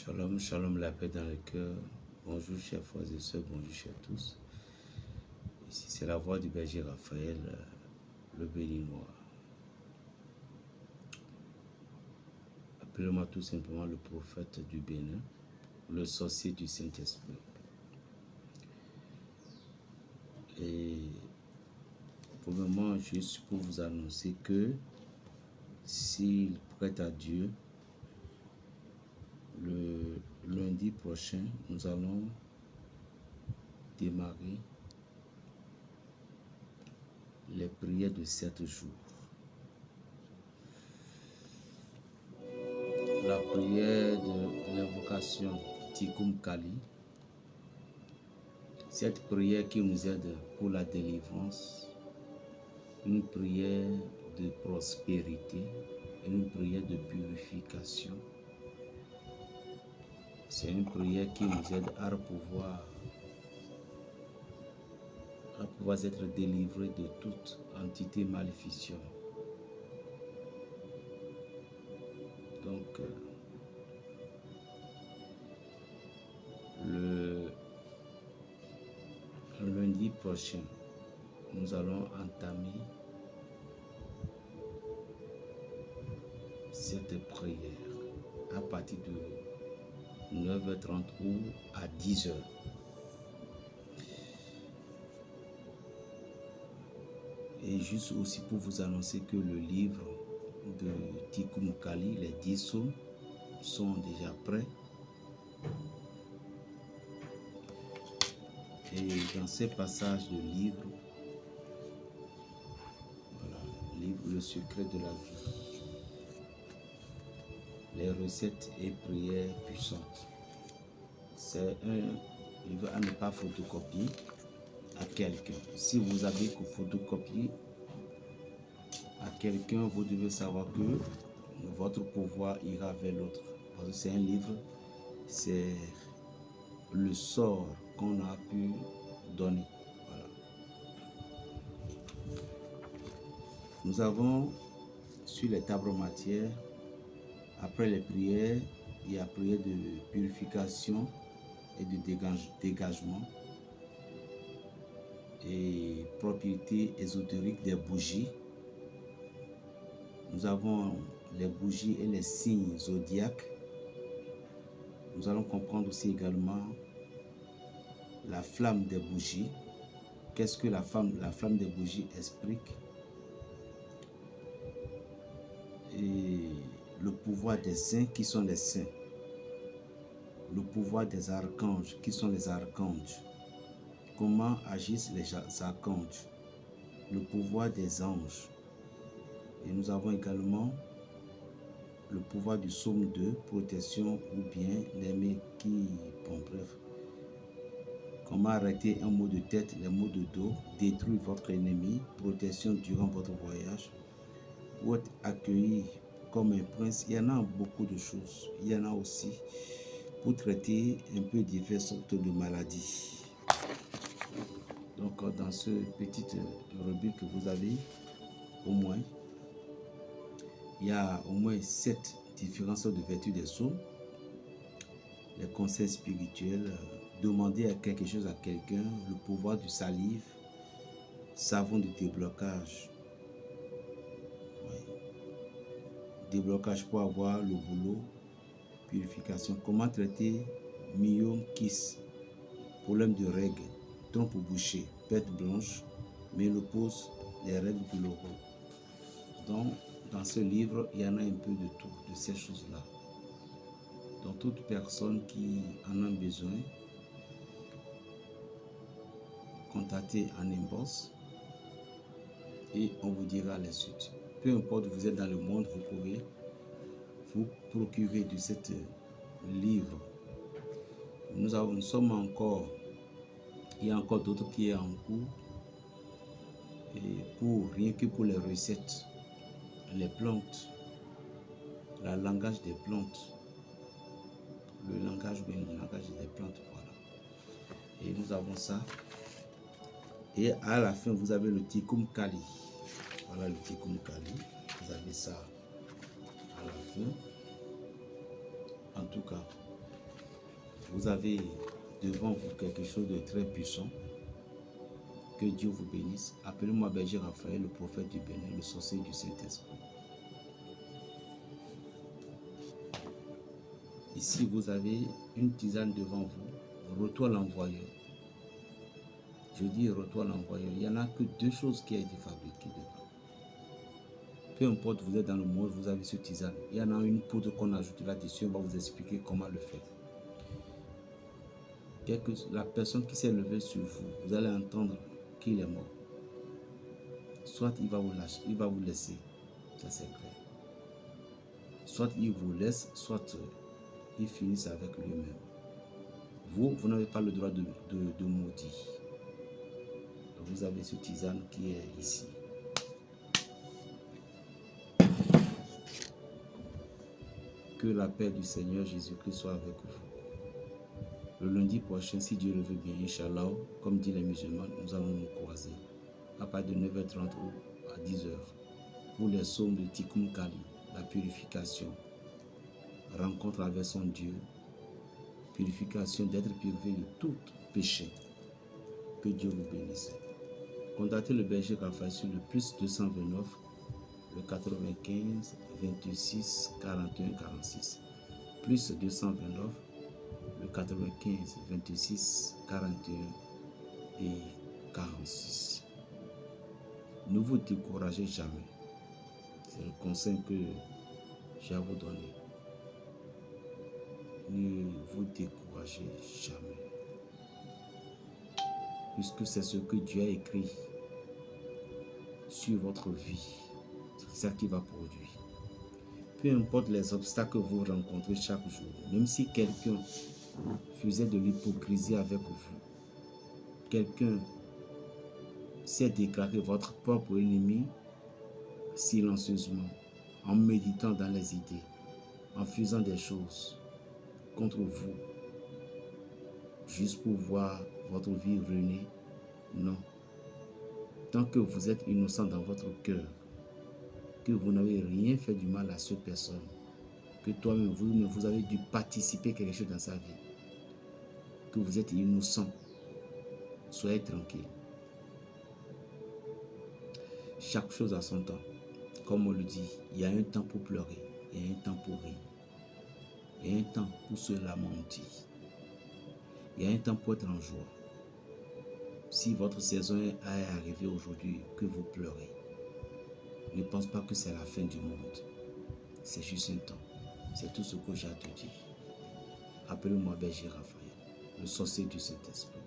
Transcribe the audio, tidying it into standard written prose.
Shalom, shalom, la paix dans le cœur. Bonjour chers frères et sœurs, bonjour chers tous. Ici c'est la voix du berger Raphaël, le béninois. Appelez-moi tout simplement le prophète du Bénin, le sorcier du Saint-Esprit. Et pour le moment, juste pour vous annoncer que s'il prête à Dieu, le lundi prochain, nous allons démarrer les prières de 7 jours. La prière de l'invocation Tikum Kali, cette prière qui nous aide pour la délivrance, une prière de prospérité, une prière de purification. C'est une prière qui nous aide à pouvoir être délivrés de toute entité maléficienne. Donc, le lundi prochain, nous allons entamer cette prière à partir de 9h30 ou à 10h. Et juste aussi pour vous annoncer que le livre de Tikum Kali, les 10 sceaux, sont déjà prêts. Et dans ces passages de livre, voilà, livre Le secret de la vie, les recettes et prières puissantes. C'est un livre à ne pas photocopier à quelqu'un. Si vous avez que photocopier à quelqu'un, vous devez savoir que votre pouvoir ira vers l'autre. Parce que c'est un livre, c'est le sort qu'on a pu donner. Voilà. Nous avons sur les tables matières, après les prières, il y a prière de purification et de dégagement et propriété ésotérique des bougies. Nous avons les bougies et les signes zodiaques. Nous allons comprendre aussi également la flamme des bougies. Qu'est-ce que la flamme des bougies explique? Et le pouvoir des saints, qui sont les saints. Le pouvoir des archanges, qui sont les archanges. Comment agissent les archanges? Le pouvoir des anges. Et nous avons également le pouvoir du psaume 2, protection ou bien l'ennemi qui, bon bref. Comment arrêter un mot de tête, les maux de dos, détruire votre ennemi, protection durant votre voyage, pour être accueilli comme un prince. Il y en a beaucoup de choses. Il y en a aussi pour traiter un peu diverses sortes de maladies. Donc dans ce petit rubrique que vous avez, il y a au moins 7 différentes sortes de vertus des psaumes. Les conseils spirituels, demander à quelque chose à quelqu'un, le pouvoir du salive, savon de déblocage. Oui. Déblocage pour avoir le boulot, purification. Comment traiter myome, kiss, problème de règles, trompe bouchée, perte blanche, ménopause, les règles douloureuses. Donc, dans ce livre, il y en a un peu de tout, de ces choses-là. Donc, toute personne qui en a besoin, contactez en inbox et on vous dira la suite. Peu importe où vous êtes dans le monde, vous pouvez vous procurer de ce livre. Nous sommes encore, il y a encore d'autres qui est en cours. Et rien que pour les recettes, les plantes, le langage des plantes, le langage des plantes, voilà. Et nous avons ça. Et à la fin, vous avez le Tikum Kali. Voilà le Tikum Kali. Vous avez ça à la fin. En tout cas, Vous avez devant vous quelque chose de très puissant. Que Dieu vous bénisse. Appelez-moi Berger Raphaël, le prophète du Bénin, le sorcier du Saint-Esprit. Ici, vous avez une tisane devant vous. Retour à l'envoyeur. Je dis retour à l'envoyeur. Il n'y en a que deux choses qui ont été fabriquées dedans. Peu importe, vous êtes dans le monde, vous avez ce tisane. Il y en a une poudre qu'on ajoute là-dessus. On va vous expliquer comment le faire. La personne qui s'est levée sur vous, vous allez entendre qu'il est mort. Soit il va vous lâcher, il va vous laisser. Ça c'est clair. Soit il vous laisse, soit il finisse avec lui-même. Vous n'avez pas le droit de maudire. Vous avez ce tisane qui est ici. Que la paix du Seigneur Jésus-Christ soit avec vous. Le lundi prochain, si Dieu le veut bien, Inch'Allah, comme dit les musulmans, nous allons nous croiser à partir de 9h30 ou à 10h pour les psaumes de Tikkun Kali, la purification, rencontre avec son Dieu, purification d'être purifié de tout péché. Que Dieu vous bénisse. Contactez le berger Raphaël sur le plus 229, le 95 26 41 46. Plus 229, le 95 26 41 et 46. Ne vous découragez jamais. C'est le conseil que j'ai à vous donner. Ne vous découragez jamais. Puisque c'est ce que Dieu a écrit sur votre vie. C'est ça qui va produire. Peu importe les obstacles que vous rencontrez chaque jour, même si quelqu'un faisait de l'hypocrisie avec vous, quelqu'un s'est déclaré votre propre ennemi silencieusement, en méditant dans les idées, en faisant des choses contre vous, juste pour voir votre vie ruinée. Non. Tant que vous êtes innocent dans votre cœur, que vous n'avez rien fait du mal à cette personne, que toi-même, vous avez dû participer à quelque chose dans sa vie, que vous êtes innocent, soyez tranquille. Chaque chose a son temps. Comme on le dit, il y a un temps pour pleurer, il y a un temps pour rire, il y a un temps pour se lamenter, il y a un temps pour être en joie. Si votre saison est arrivée aujourd'hui, que vous pleurez, ne pense pas que c'est la fin du monde. C'est juste un temps. C'est tout ce que j'ai à te dire. Appelez-moi Berger Raphaël, le sorcier du Saint-Esprit.